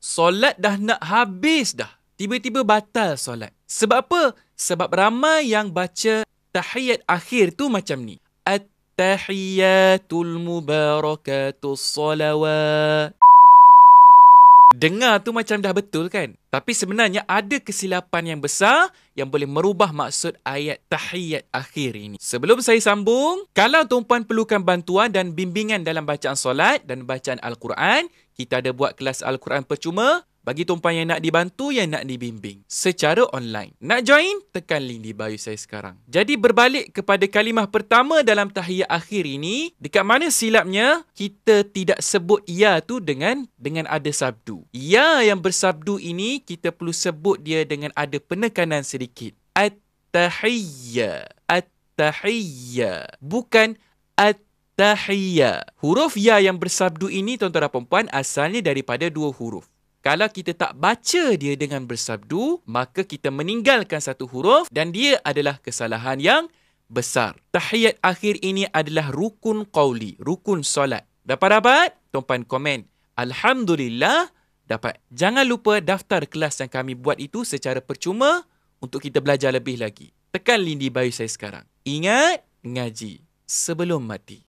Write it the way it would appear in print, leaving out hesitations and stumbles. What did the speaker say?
Solat dah nak habis dah. Tiba-tiba batal solat. Sebab apa? Sebab ramai yang baca tahiyat akhir tu macam ni. At-tahiyatul mubarakatus salawat. Dengar tu macam dah betul kan? Tapi sebenarnya ada kesilapan yang besar yang boleh merubah maksud ayat tahiyat akhir ini. Sebelum saya sambung, kalau tuan-puan perlukan bantuan dan bimbingan dalam bacaan solat dan bacaan Al-Quran, kita ada buat kelas Al-Quran percuma bagi tuan-puan yang nak dibantu, yang nak dibimbing secara online. Nak join? Tekan link di bio saya sekarang. Jadi berbalik kepada kalimah pertama dalam tahiyat akhir ini, dekat mana silapnya kita tidak sebut ya tu dengan ada sabdu. Ya yang bersabdu ini kita perlu sebut dia dengan ada penekanan sedikit. At-tahiyya. At-tahiyya. Bukan at-tahiyya. Huruf ya yang bersabdu ini tuan-tuan dan puan-puan asalnya daripada dua huruf. Kalau kita tak baca dia dengan bersabdu, maka kita meninggalkan satu huruf dan dia adalah kesalahan yang besar. Tahiyat akhir ini adalah rukun qauli, rukun solat. Dapat? Tuan-puan komen. Alhamdulillah, dapat. Jangan lupa daftar kelas yang kami buat itu secara percuma untuk kita belajar lebih lagi. Tekan link di bio saya sekarang. Ingat, ngaji sebelum mati.